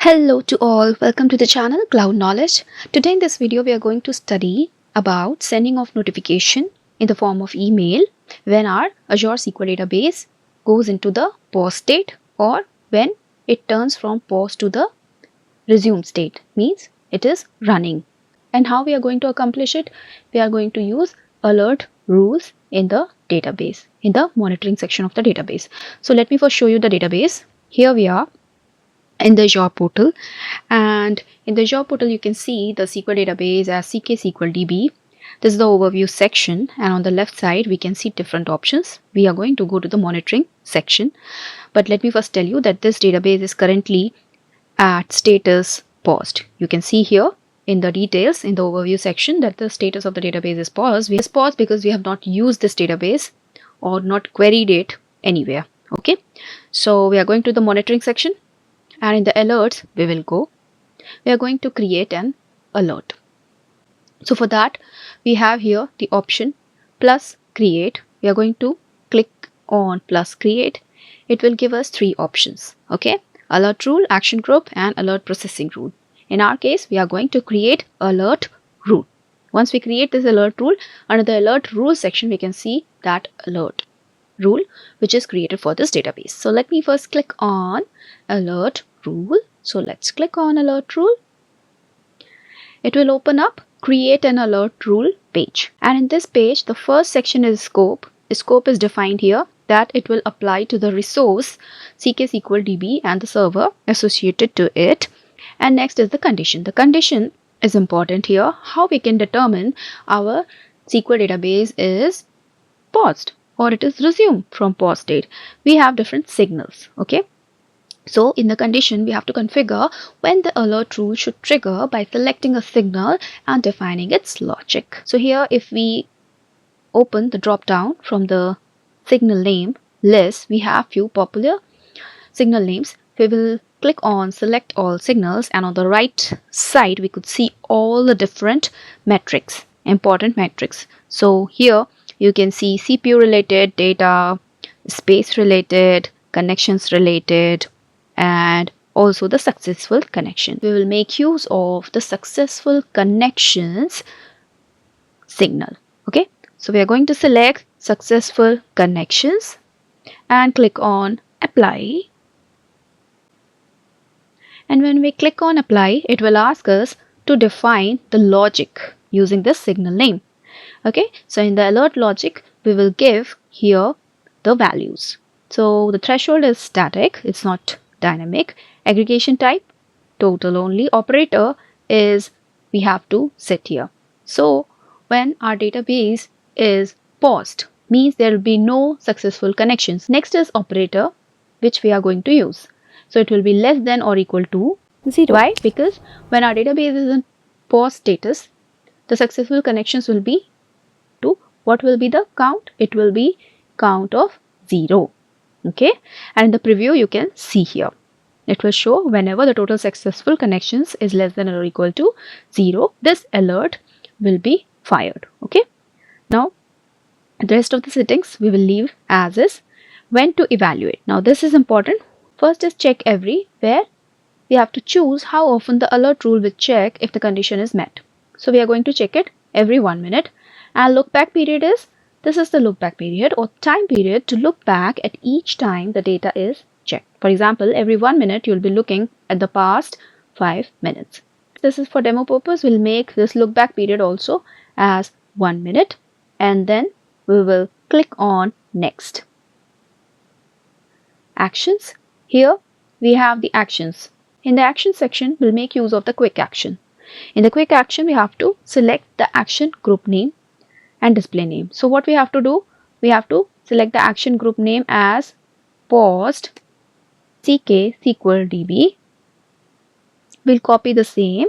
Hello to all, welcome to the channel Cloud Knowledge. Today in this video we are going to study about sending of notification in the form of email when our Azure SQL database goes into the pause state or when it turns from pause to the resume state, means it is running. And how we are going to accomplish it? We are going to use alert rules in the database, in the monitoring section of the database. So let me first show you the database. Here we are in the Azure portal, and in the Azure portal you can see the SQL database as SQL This is the overview section, and on the left side we can see different options. We are going to go to the monitoring section, but let me first tell you that this database is currently at status paused. You can see here in the details in the overview section that the status of the database is paused. We paused because we have not used this database or not queried it anywhere. Okay, so we are going to the monitoring section, and in the alerts we are going to create an alert. So for that we have here the option plus create. We are going to click on plus create. It will give us three options. Okay, alert rule, action group, and alert processing rule. In our case we are going to create alert rule. Once we create this alert rule, under the alert rule section we can see that alert rule which is created for this database. So let me first click on alert rule. So let's click on alert rule. It will open up create an alert rule page, and in this page the first section is scope. The scope is defined here that it will apply to the resource SQL and the server associated to it. And next is the condition. The condition is important here. How we can determine our SQL database is paused or it is resumed from pause state. We have different signals. Okay, so in the condition we have to configure when the alert rule should trigger by selecting a signal and defining its logic. So here if we open the drop down from the signal name list, we have few popular signal names. We will click on select all signals, and on the right side we could see all the different metrics, important metrics. So here you can see CPU related data, space related, connections related, and also the successful connection. We will make use of the successful connections signal. Okay, so we are going to select successful connections and click on apply. And when we click on apply, it will ask us to define the logic using this signal name. Okay, so in the alert logic we will give here the values. So the threshold is static, it's not dynamic. Aggregation type total only. Operator is we have to set here. So when our database is paused, means there will be no successful connections. Next is operator, which we are going to use. So it will be less than or equal to 0. Why? Because when our database is in pause status, the successful connections will be 2. What will be the count? It will be count of 0. Okay, and in the preview you can see here it will show whenever the total successful connections is less than or equal to 0, this alert will be fired. Okay, now the rest of the settings we will leave as is. When to evaluate, now this is important. First is check every, where we have to choose how often the alert rule will check if the condition is met. So we are going to check it every 1 minute. And look back period is, this is the look back period or time period to look back at each time the data is checked. For example, every 1 minute you'll be looking at the past 5 minutes. This is for demo purpose. We'll make this look back period also as 1 minute, and then we will click on next. Actions. Here we have the actions. In the action section we'll make use of the quick action. In the quick action we have to select the action group name and display name. So what we have to do, we have to select the action group name as paused SQL. We'll copy the same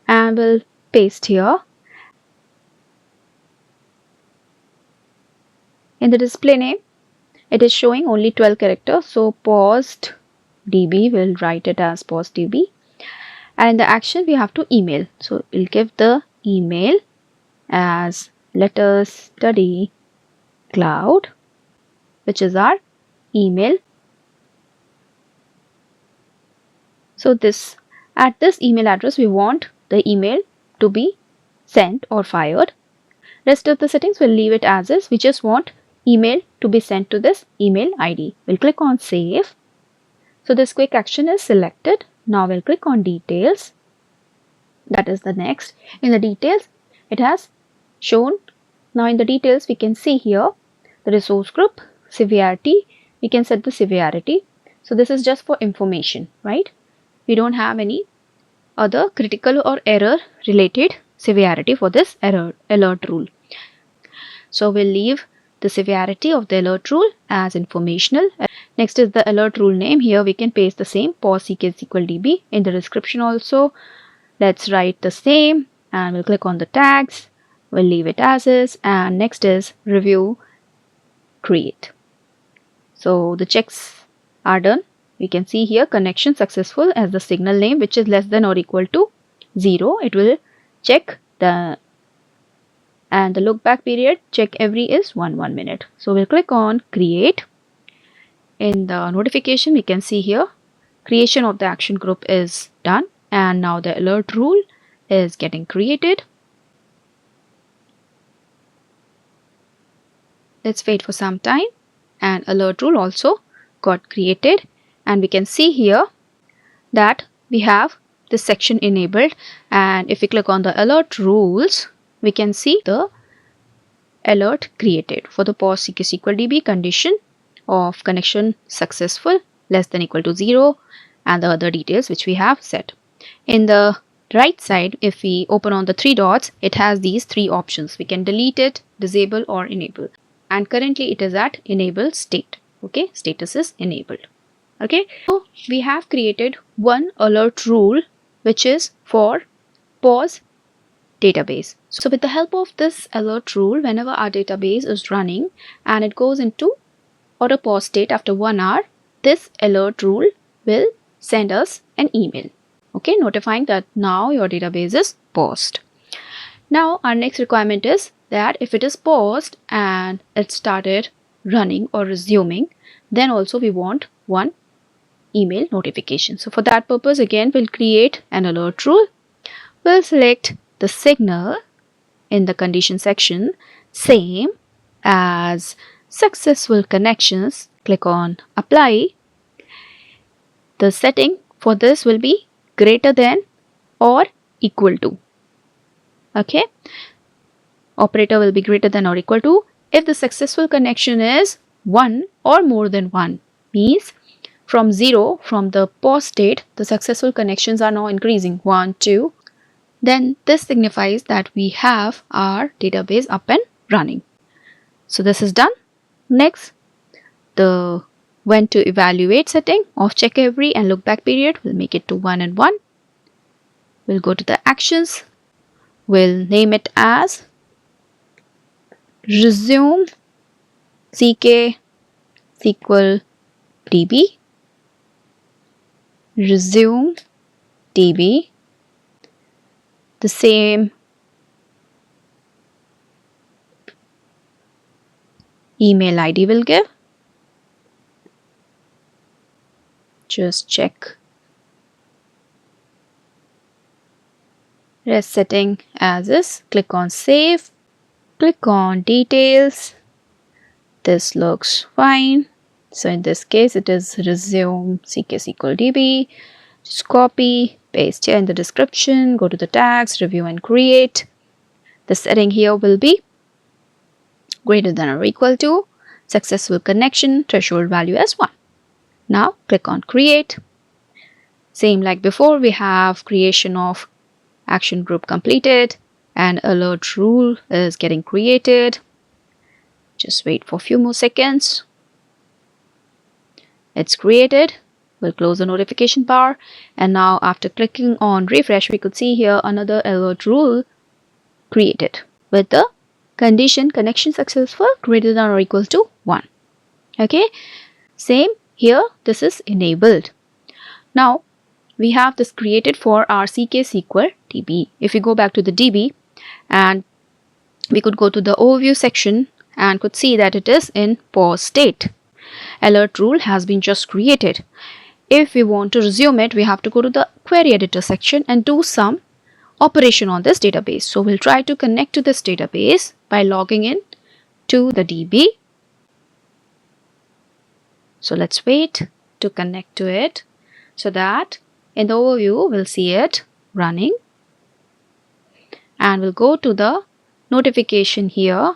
and we'll paste here. In the display name it is showing only 12 characters, so paused DB, will write it as paused DB. And in the action we have to email, so we'll give the email as let us study cloud, which is our email. So at this email address, we want the email to be sent or fired. Rest of the settings we'll leave it as is. We just want email to be sent to this email ID. We'll click on save. So this quick action is selected. Now we'll click on details. That is the next. In the details, it has shown. Now in the details, we can see here the resource group, severity. We can set the severity. So this is just for information, right? We don't have any other critical or error related severity for this alert rule. So we'll leave the severity of the alert rule as informational. Next is the alert rule name. Here we can paste the same POS SQL DB. In the description also, let's write the same and we'll click on the tags. We'll leave it as is, and next is review create. So the checks are done. We can see here connection successful as the signal name, which is less than or equal to 0. It will check and the look back period check every is 1 minute. So we'll click on create. In the notification, we can see here creation of the action group is done, and now the alert rule is getting created. Let's wait for some time, and alert rule also got created, and we can see here that we have this section enabled, and if we click on the alert rules, we can see the alert created for the POS SQL DB condition of connection successful less than equal to 0 and the other details which we have set. In the right side, if we open on the 3 dots, it has these 3 options. We can delete it, disable or enable, and currently it is at enable state. Okay, status is enabled. Okay, so we have created one alert rule which is for POS database. So with the help of this alert rule, whenever our database is running and it goes into auto pause state after 1 hour, this alert rule will send us an email, okay, notifying that now your database is paused. Now our next requirement is that if it is paused and it started running or resuming, then also we want one email notification. So for that purpose, again, we'll create an alert rule. We'll select the signal in the condition section, same as successful connections. Click on apply. The setting for this will be greater than or equal to. Okay, operator will be greater than or equal to if the successful connection is 1 or more than 1, means from 0, from the pause state, the successful connections are now increasing 1, 2. Then this signifies that we have our database up and running. So this is done. Next, the when to evaluate setting of check every and look back period, we'll make it to 1 and 1. We'll go to the actions. We'll name it as resume CK SQL DB. Resume DB. The same email ID will give. Just check. Rest setting as is. Click on save. Click on details. This looks fine. So in this case, it is resume CK SQL DB. Just copy, paste here in the description, go to the tags, review and create. The setting here will be greater than or equal to successful connection threshold value as 1. Now click on create. Same like before, we have creation of action group completed and alert rule is getting created. Just wait for a few more seconds. It's created. We'll close the notification bar, and now after clicking on refresh, we could see here another alert rule created with the condition connection successful greater than or equal to 1. Okay, same here, this is enabled. Now we have this created for our CK SQL DB. If we go back to the DB, and we could go to the overview section and could see that it is in pause state. Alert rule has been just created. if we want to resume it, we have to go to the query editor section and do some operation on this database. So we'll try to connect to this database by logging in to the DB. So let's wait to connect to it so that in the overview we'll see it running. And we'll go to the notification here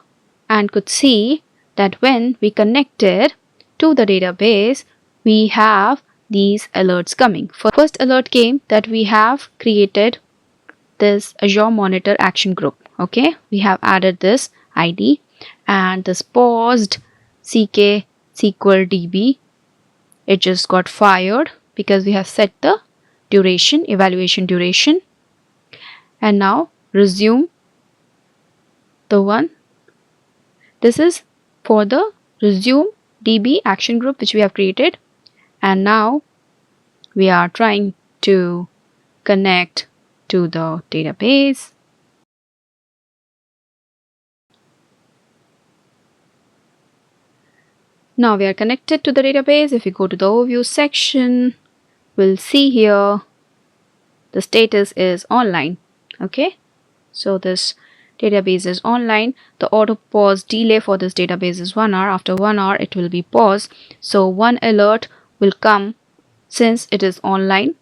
and could see that when we connected to the database, we have these alerts coming. First alert came that we have created this Azure Monitor Action Group. Okay, we have added this ID and this paused CK SQL DB. It just got fired because we have set the duration, evaluation duration. And now resume the one. This is for the resume DB action group which we have created. And now we are trying to connect to the database. Now we are connected to the database. If we go to the overview section, we'll see here the status is online. Okay, so this database is online. The auto pause delay for this database is 1 hour. After 1 hour it will be paused. So one alert will come since it is online,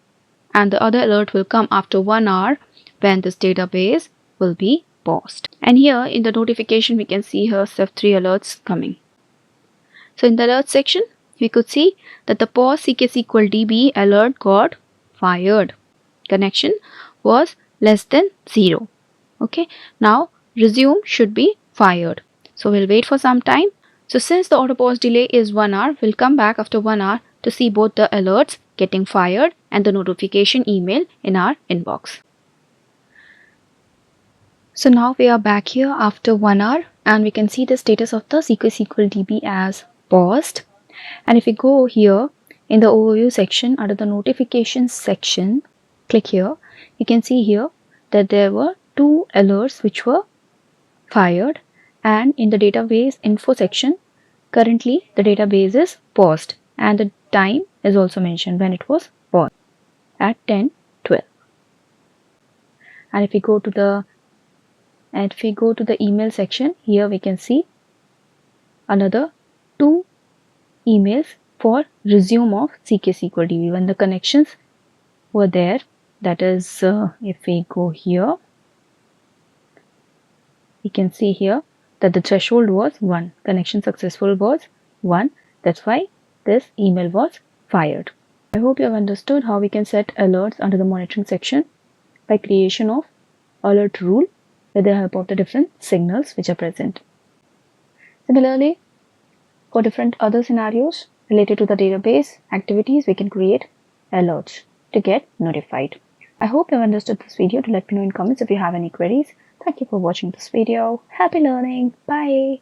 and the other alert will come after 1 hour when this database will be paused. And here in the notification we can see here 3 alerts coming. So in the alert section we could see that the pause CK/SQL DB alert got fired. Connection was less than 0. Okay, now resume should be fired. So we'll wait for some time. So since the auto pause delay is 1 hour, we'll come back after 1 hour to see both the alerts getting fired and the notification email in our inbox. So now we are back here after 1 hour and we can see the status of the SQL DB as paused. And if we go here in the overview section under the notifications section, click here, you can see here that there were 2 alerts which were fired, and in the database info section currently the database is paused and the time is also mentioned when it was paused at 10:12. And if we go to the email section, here we can see another 2 emails for resume of CK/SQL DB when the connections were there. That is, if we go here, we can see here that the threshold was 1. Connection successful was 1. That's why this email was fired. I hope you have understood how we can set alerts under the monitoring section by creation of alert rule with the help of the different signals which are present. Similarly, for different other scenarios related to the database activities, we can create alerts to get notified. I hope you have understood this video. Do let me know in comments if you have any queries. Thank you for watching this video. Happy learning. Bye.